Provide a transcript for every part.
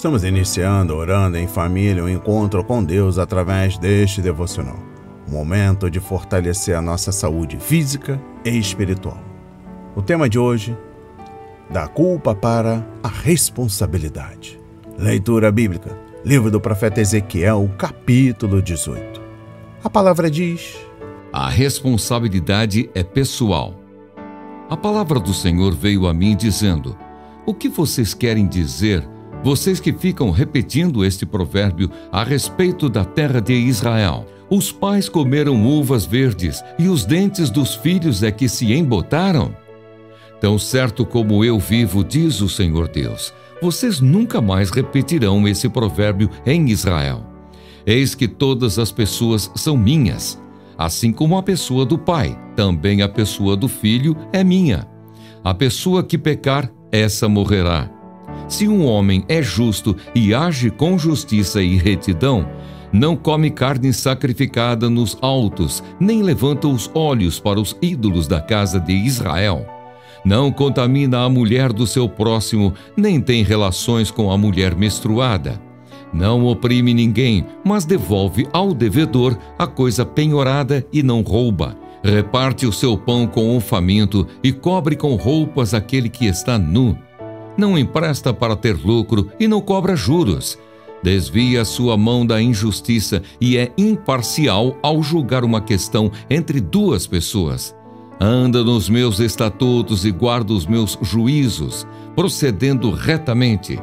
Estamos iniciando Orando em Família, um encontro com Deus através deste devocional. Um momento de fortalecer a nossa saúde física e espiritual. O tema de hoje, da culpa para a responsabilidade. Leitura bíblica, livro do profeta Ezequiel, capítulo 18. A palavra diz: a responsabilidade é pessoal. A palavra do Senhor veio a mim dizendo: o que vocês querem dizer, vocês que ficam repetindo este provérbio a respeito da terra de Israel? Os pais comeram uvas verdes e os dentes dos filhos é que se embotaram? Tão certo como eu vivo, diz o Senhor Deus, vocês nunca mais repetirão esse provérbio em Israel. Eis que todas as pessoas são minhas, assim como a pessoa do pai, também a pessoa do filho é minha. A pessoa que pecar, essa morrerá. Se um homem é justo e age com justiça e retidão, não come carne sacrificada nos altos, nem levanta os olhos para os ídolos da casa de Israel. Não contamina a mulher do seu próximo, nem tem relações com a mulher menstruada. Não oprime ninguém, mas devolve ao devedor a coisa penhorada e não rouba. Reparte o seu pão com o faminto e cobre com roupas aquele que está nu. Não empresta para ter lucro e não cobra juros. Desvia sua mão da injustiça e é imparcial ao julgar uma questão entre duas pessoas. Anda nos meus estatutos e guarda os meus juízos, procedendo retamente.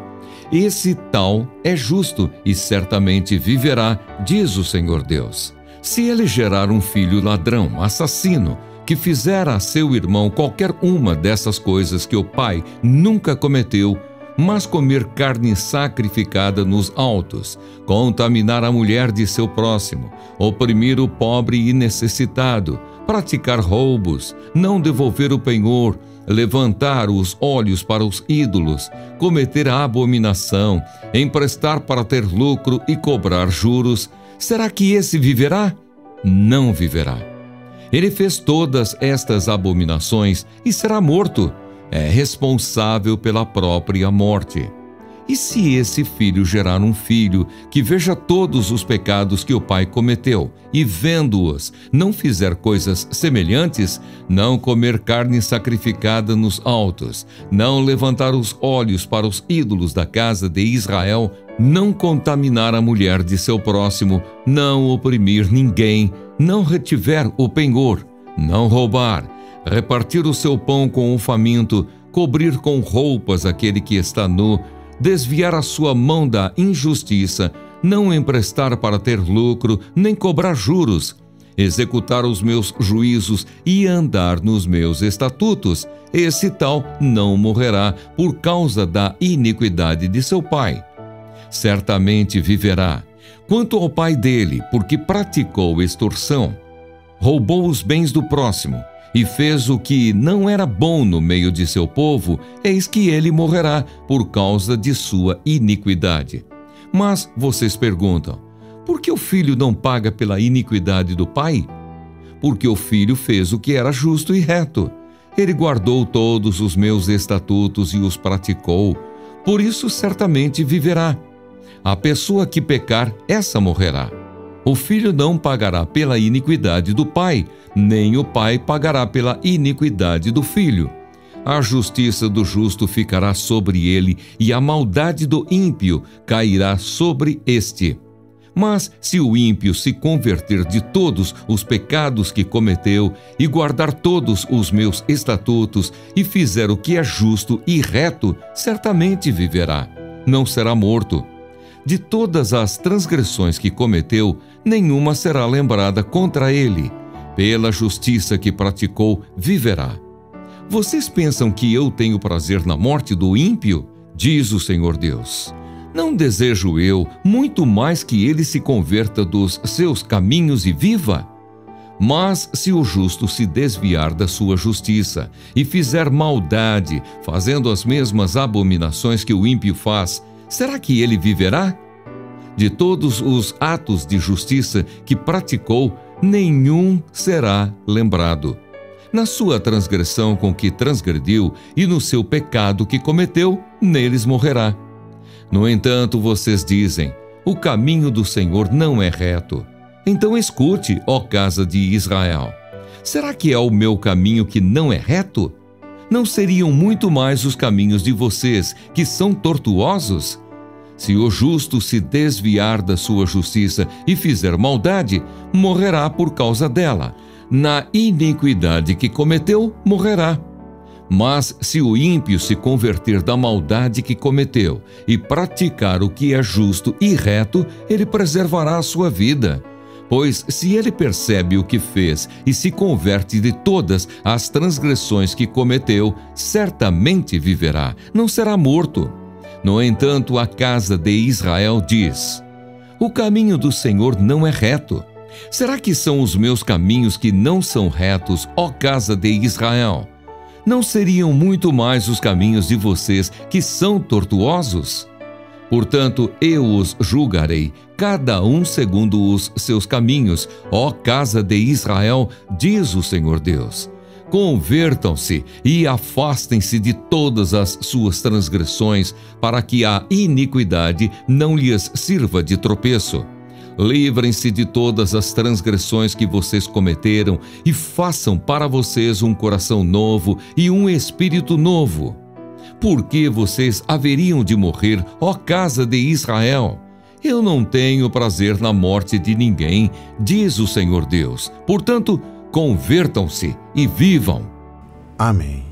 Esse tal é justo e certamente viverá, diz o Senhor Deus. Se ele gerar um filho ladrão, assassino, que fizer a seu irmão qualquer uma dessas coisas que o pai nunca cometeu, mas comer carne sacrificada nos altos, contaminar a mulher de seu próximo, oprimir o pobre e necessitado, praticar roubos, não devolver o penhor, levantar os olhos para os ídolos, cometer a abominação, emprestar para ter lucro e cobrar juros, será que esse viverá? Não viverá. Ele fez todas estas abominações e será morto. É responsável pela própria morte. E se esse filho gerar um filho que veja todos os pecados que o pai cometeu e, vendo-os, não fizer coisas semelhantes, não comer carne sacrificada nos altos, não levantar os olhos para os ídolos da casa de Israel, não contaminar a mulher de seu próximo, não oprimir ninguém, não retiver o penhor, não roubar, repartir o seu pão com o faminto, cobrir com roupas aquele que está nu, desviar a sua mão da injustiça, não emprestar para ter lucro, nem cobrar juros, executar os meus juízos e andar nos meus estatutos, esse tal não morrerá por causa da iniquidade de seu pai. Certamente viverá. Quanto ao pai dele, porque praticou extorsão, roubou os bens do próximo, e fez o que não era bom no meio de seu povo, eis que ele morrerá por causa de sua iniquidade. Mas vocês perguntam, por que o filho não paga pela iniquidade do pai? Porque o filho fez o que era justo e reto. Ele guardou todos os meus estatutos e os praticou, por isso certamente viverá. A pessoa que pecar, essa morrerá. O filho não pagará pela iniquidade do pai, nem o pai pagará pela iniquidade do filho. A justiça do justo ficará sobre ele, e a maldade do ímpio cairá sobre este. Mas se o ímpio se converter de todos os pecados que cometeu, e guardar todos os meus estatutos, e fizer o que é justo e reto, certamente viverá, não será morto. De todas as transgressões que cometeu, nenhuma será lembrada contra ele. Pela justiça que praticou, viverá. Vocês pensam que eu tenho prazer na morte do ímpio? Diz o Senhor Deus. Não desejo eu muito mais que ele se converta dos seus caminhos e viva? Mas se o justo se desviar da sua justiça e fizer maldade, fazendo as mesmas abominações que o ímpio faz, será que ele viverá? De todos os atos de justiça que praticou, nenhum será lembrado. Na sua transgressão com que transgrediu e no seu pecado que cometeu, neles morrerá. No entanto, vocês dizem: o caminho do Senhor não é reto. Então escute, ó casa de Israel. Será que é o meu caminho que não é reto? Não seriam muito mais os caminhos de vocês, que são tortuosos? Se o justo se desviar da sua justiça e fizer maldade, morrerá por causa dela. Na iniquidade que cometeu, morrerá. Mas se o ímpio se converter da maldade que cometeu e praticar o que é justo e reto, ele preservará a sua vida. Pois se ele percebe o que fez e se converte de todas as transgressões que cometeu, certamente viverá, não será morto. No entanto, a casa de Israel diz: o caminho do Senhor não é reto. Será que são os meus caminhos que não são retos, ó casa de Israel? Não seriam muito mais os caminhos de vocês que são tortuosos? Portanto, eu os julgarei, cada um segundo os seus caminhos, ó casa de Israel, diz o Senhor Deus. Convertam-se e afastem-se de todas as suas transgressões, para que a iniquidade não lhes sirva de tropeço. Livrem-se de todas as transgressões que vocês cometeram e façam para vocês um coração novo e um espírito novo. Por que vocês haveriam de morrer, ó casa de Israel? Eu não tenho prazer na morte de ninguém, diz o Senhor Deus. Portanto, convertam-se e vivam. Amém.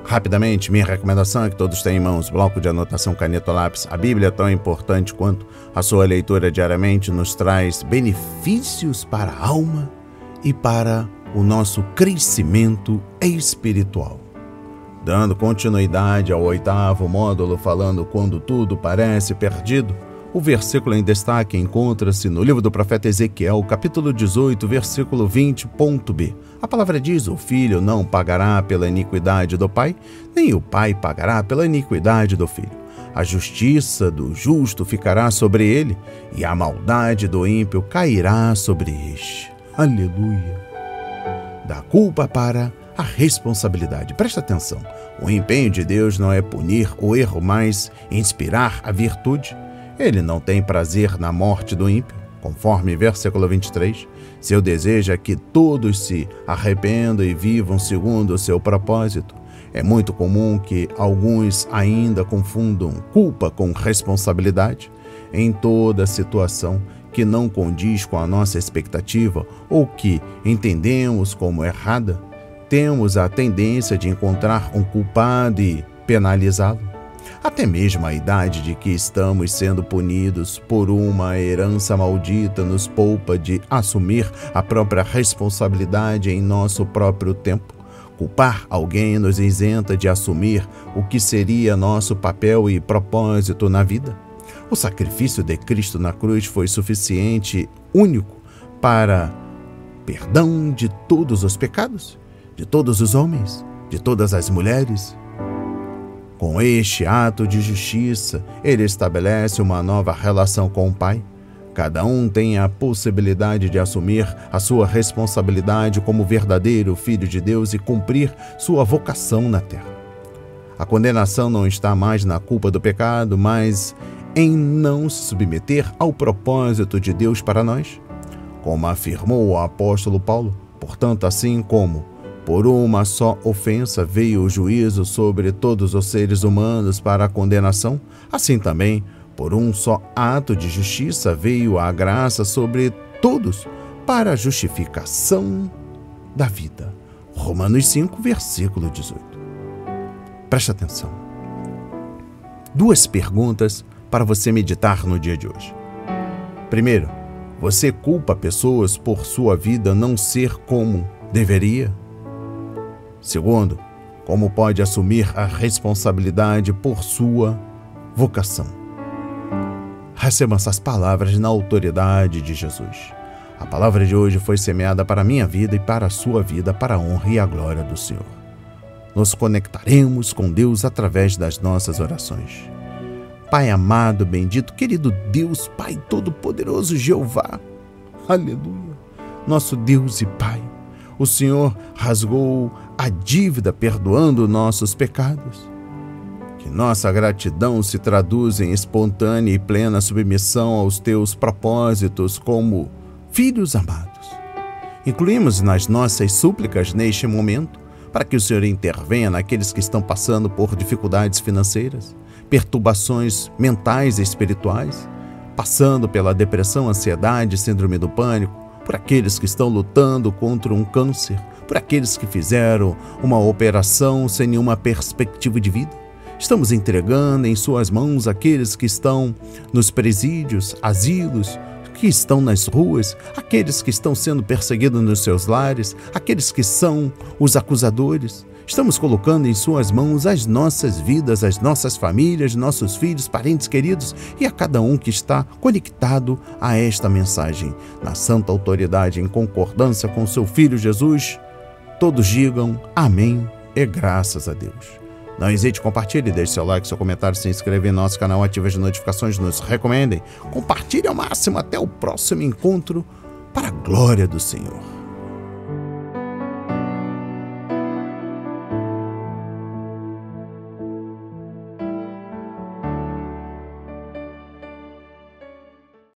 Rapidamente, minha recomendação é que todos tenham em mãos bloco de anotação, caneta ou lápis. A Bíblia, tão importante quanto a sua leitura diariamente, nos traz benefícios para a alma e para o nosso crescimento espiritual. Dando continuidade ao 8º módulo, falando quando tudo parece perdido, o versículo em destaque encontra-se no livro do profeta Ezequiel, capítulo 18, versículo 20.b. A palavra diz: o filho não pagará pela iniquidade do pai, nem o pai pagará pela iniquidade do filho. A justiça do justo ficará sobre ele, e a maldade do ímpio cairá sobre este. Aleluia! Da culpa para a responsabilidade. Presta atenção, o empenho de Deus não é punir o erro, mas inspirar a virtude. Ele não tem prazer na morte do ímpio, conforme versículo 23. Seu desejo é que todos se arrependam e vivam segundo o seu propósito. É muito comum que alguns ainda confundam culpa com responsabilidade. Em toda situação que não condiz com a nossa expectativa ou que entendemos como errada, temos a tendência de encontrar um culpado e penalizá-lo. Até mesmo a idade de que estamos sendo punidos por uma herança maldita nos poupa de assumir a própria responsabilidade em nosso próprio tempo. Culpar alguém nos isenta de assumir o que seria nosso papel e propósito na vida. O sacrifício de Cristo na cruz foi suficiente, único, para perdão de todos os pecados, de todos os homens, de todas as mulheres. Com este ato de justiça, ele estabelece uma nova relação com o Pai. Cada um tem a possibilidade de assumir a sua responsabilidade como verdadeiro filho de Deus e cumprir sua vocação na terra. A condenação não está mais na culpa do pecado, mas em não se submeter ao propósito de Deus para nós. Como afirmou o apóstolo Paulo, portanto, assim como por uma só ofensa veio o juízo sobre todos os seres humanos para a condenação, assim também, por um só ato de justiça veio a graça sobre todos para a justificação da vida. Romanos 5, versículo 18. Preste atenção. 2 perguntas para você meditar no dia de hoje. Primeiro, você culpa pessoas por sua vida não ser como deveria? Segundo, como pode assumir a responsabilidade por sua vocação? Receba essas palavras na autoridade de Jesus. A palavra de hoje foi semeada para a minha vida e para a sua vida, para a honra e a glória do Senhor. Nos conectaremos com Deus através das nossas orações. Pai amado, bendito, querido Deus, Pai Todo-Poderoso, Jeová, aleluia, nosso Deus e Pai, o Senhor rasgou a dívida perdoando nossos pecados. Que nossa gratidão se traduz em espontânea e plena submissão aos teus propósitos como filhos amados. Incluímos nas nossas súplicas neste momento para que o Senhor intervenha naqueles que estão passando por dificuldades financeiras, perturbações mentais e espirituais, passando pela depressão, ansiedade, síndrome do pânico, por aqueles que estão lutando contra um câncer, por aqueles que fizeram uma operação sem nenhuma perspectiva de vida. Estamos entregando em suas mãos aqueles que estão nos presídios, asilos, que estão nas ruas, aqueles que estão sendo perseguidos nos seus lares, aqueles que são os acusadores. Estamos colocando em suas mãos as nossas vidas, as nossas famílias, nossos filhos, parentes queridos e a cada um que está conectado a esta mensagem. Na santa autoridade, em concordância com seu Filho Jesus, todos digam amém e graças a Deus. Não hesite, compartilhe, deixe seu like, seu comentário, se inscreva em nosso canal, ative as notificações, nos recomendem. Compartilhe ao máximo. Até o próximo encontro, para a glória do Senhor.